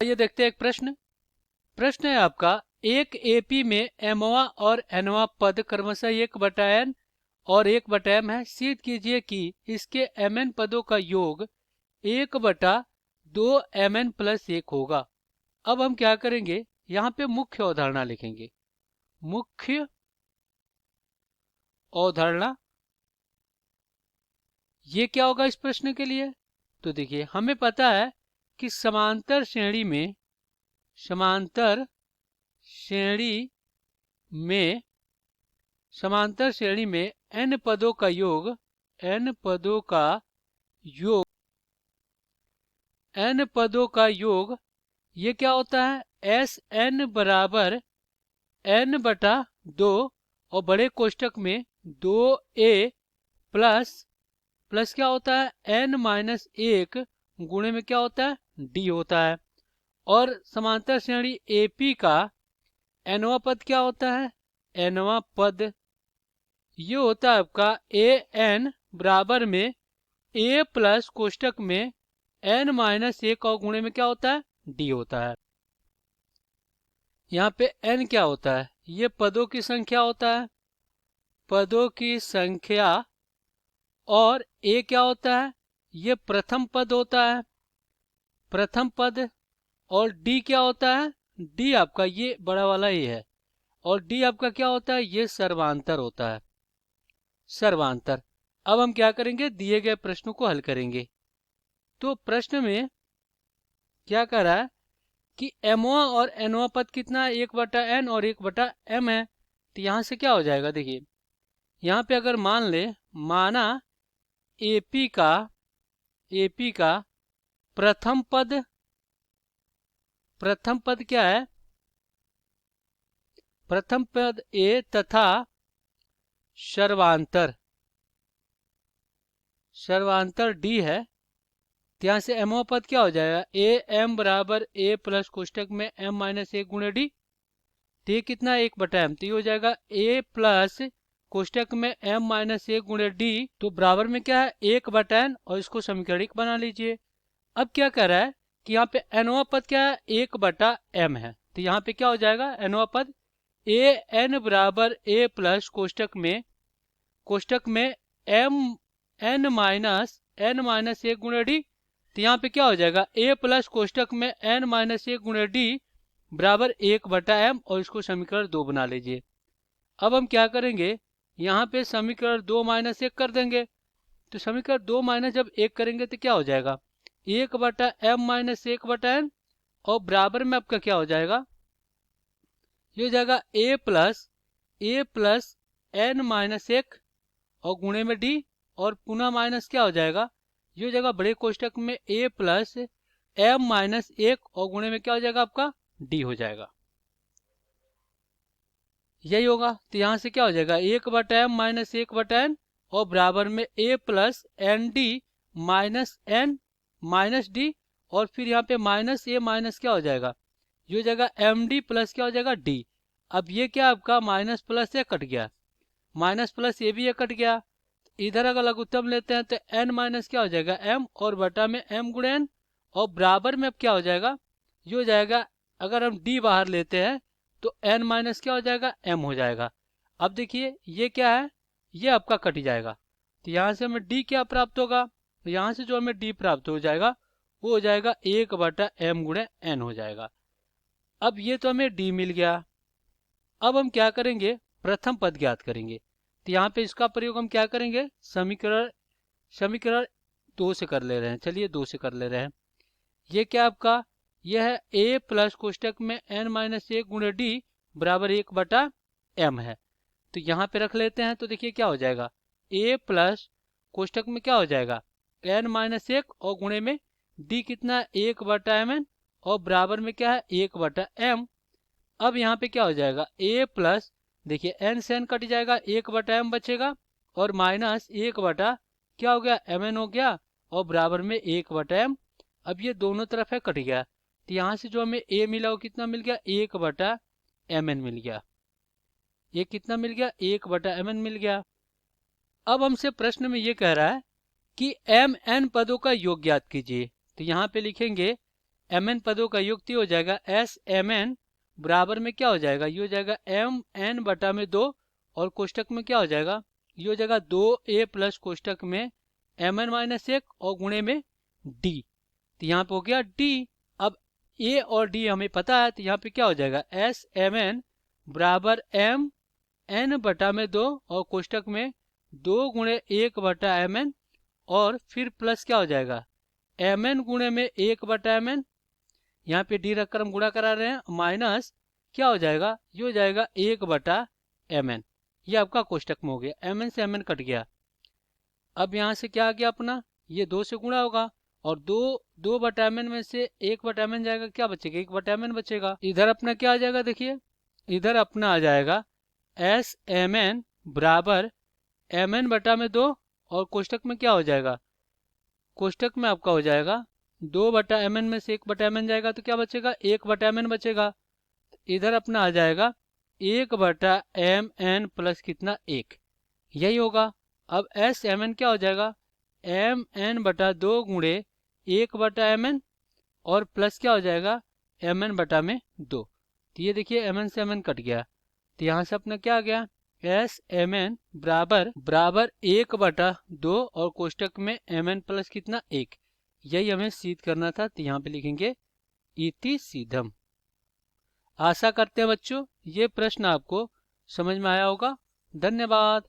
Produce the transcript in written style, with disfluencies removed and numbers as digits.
ये देखते हैं एक प्रश्न है आपका, एक एपी में एमवा और एनवा पद क्रमशः 1/n और 1/m है। सिद्ध कीजिए कि इसके mn पदों का योग 1/2mn+1 होगा। अब हम क्या करेंगे, यहाँ पे मुख्य अवधारणा लिखेंगे। मुख्य अवधारणा ये क्या होगा इस प्रश्न के लिए? तो देखिए, हमें पता है कि समांतर श्रेणी में n पदों का योग ये क्या होता है? Sn बराबर n/2 और बड़े कोष्टक में 2a प्लस क्या होता है? n-1 गुणे में क्या होता है? d होता है। और समांतर श्रेणी AP का nवां पद क्या होता है? nवां पद ये होता है आपका an बराबर में a प्लस कोष्टक में n-1 और गुणे में क्या होता है? d होता है। यहाँ पे n क्या होता है? ये पदों की संख्या होता है, पदों की संख्या। और a क्या होता है? ये प्रथम पद होता है, प्रथम पद। और d क्या होता है? d आपका ये बड़ा वाला ही है। और d आपका क्या होता है? ये सर्वांतर होता है, सर्वांतर। अब हम क्या करेंगे, दिए गए प्रश्नों को हल करेंगे। तो प्रश्न में क्या कह रहा है कि mवा और nवा पद कितना है? 1/n और 1/m है। तो यहाँ से क्या हो जाएगा? देखिए, यहाँ पे अगर माना AP का प्रथम पद क्या है? प्रथम पद a तथा सर्वांतर d है। तो यहाँ से mवा पद क्या हो जाएगा? am बराबर a प्लस कोष्टक में m-1 गुणे d। तो ये कितना? 1/m। तो ये हो जाएगा a प्लस कोष्टक में m-1 गुणे d। तो बराबर में क्या है? 1/n और इसको समीकरण 1 बना लीजिए। अब क्या कर रहा है कि यहाँ पे nवा पद क्या है? 1/m है। तो यहाँ पे क्या हो जाएगा? nवा पद an बराबर a प्लस कोष्टक में n-1 गुणे d। तो यहाँ पे क्या हो जाएगा? a प्लस कोष्टक में n-1 गुणे d बराबर 1/m और इसको समीकरण 2 बना लीजिए। अब हम क्या करेंगे, यहाँ पे समीकरण 2 - 1 कर देंगे। तो समीकरण 2 - जब 1 करेंगे तो क्या हो जाएगा? 1/m-1/n और बराबर में आपका क्या हो जाएगा? ये हो जाएगा a प्लस n-1 और गुणे में d और पुनः माइनस क्या हो जाएगा? ये हो जाएगा बड़े कोष्टक में a प्लस m-1 और गुणे में क्या हो जाएगा? आपका d हो जाएगा। यही होगा। तो यहाँ से क्या हो जाएगा? 1/m-1/n और बराबर में a plus nd minus n minus d और फिर यहाँ पे माइनस a माइनस क्या हो जाएगा? ये हो जाएगा md प्लस क्या हो जाएगा? d। अब ये क्या आपका माइनस प्लस ये कट गया, माइनस प्लस ये भी ये कट गया। इधर अगर लघुत्तम लेते हैं तो n माइनस क्या हो जाएगा? m और बटा में m गुणे n और बराबर में अब क्या हो जाएगा? ये हो जाएगा, अगर हम d बाहर लेते हैं तो n माइनस क्या हो जाएगा? m हो जाएगा। अब देखिए ये क्या है? ये आपका कट जाएगा। तो यहाँ से हमें d क्या प्राप्त होगा? तो यहाँ से जो हमें d प्राप्त हो जाएगा वो हो जाएगा 1/m गुणे n हो जाएगा। अब ये तो हमें d मिल गया। अब हम क्या करेंगे? प्रथम पद ज्ञात करेंगे। तो यहाँ पे इसका प्रयोग हम क्या करेंगे? समीकरण 2 से कर ले रहे हैं। चलिए 2 से कर ले रहे हैं। ये क्या आपका? यह है a प्लस कोष्टक में n-1 गुणे d बराबर 1/m है। तो यहाँ पे रख लेते हैं। तो देखिए क्या हो जाएगा? a प्लस कोष्टक में क्या हो जाएगा? n-1 और गुणे में d कितना है? 1/mn और बराबर में क्या है? 1/m। अब यहाँ पे क्या हो जाएगा? a प्लस, देखिए n से n कट जाएगा, 1/m बचेगा और माइनस 1 क्या हो गया? mn हो गया और बराबर में 1/m। अब ये दोनों तरफ है कट गया। तो यहाँ से जो हमें a मिला वो कितना मिल गया? 1/mn मिल गया। ये कितना मिल गया? 1/mn मिल गया। अब हमसे प्रश्न में ये कह रहा है कि mn पदों का योग ज्ञात कीजिए। तो यहाँ पे लिखेंगे mn पदों का युक्ति हो जाएगा एस एम एन बराबर में क्या हो जाएगा, ये हो जाएगा एम एन बटा में 2 और कोष्टक में क्या हो जाएगा, ये हो जाएगा 2a प्लस कोष्टक में एम एन माइनस 1 और गुणे में d। तो यहाँ पे हो गया d। अब a और d हमें पता है, तो यहाँ पे क्या हो जाएगा एस एम एन बराबर एम एन बटा में 2 और कोष्टक में 2 गुणे 1 बटा एम एन और फिर प्लस क्या हो जाएगा एम एन गुणे में 1 बटा एम एन, यहाँ पे डी रखकर हम गुणा करा रहे हैं, माइनस क्या हो जाएगा, ये हो जाएगा 1 बटा एम एन। ये आपका कोष्टक में हो गया, एम एन से एम एन कट गया। अब यहाँ से क्या आ गया अपना, ये 2 से गुणा होगा और 2 बटा एम एन में से 1 बटा एम एन जाएगा, क्या बचेगा 1 बटा एम एन बचेगा। इधर अपना क्या आ जाएगा, देखिए इधर अपना आ जाएगा एस एम एन बराबर एम एन बटा में 2 और कोष्टक में क्या हो जाएगा, कोष्टक में आपका हो जाएगा 2 बटा एम एन में से 1 बटा एम एन जाएगा तो क्या बचेगा 1 बटा एम एन बचेगा। इधर अपना आ जाएगा 1 बटा एम एन प्लस कितना 1, यही होगा। अब एस एम एन क्या हो जाएगा एम एन बटा 2 गुणे 1 बटा एम एन और प्लस क्या हो जाएगा एम एन बटा में 2। तो ये देखिए एम एन से एम एन कट गया, तो यहाँ से अपना क्या आ गया एस एम एन बराबर बराबर 1 बटा 2 और कोष्टक में एम एन प्लस कितना 1, यही हमें सिद्ध करना था। तो यहाँ पे लिखेंगे इति सिद्धम। आशा करते हैं बच्चों ये प्रश्न आपको समझ में आया होगा। धन्यवाद।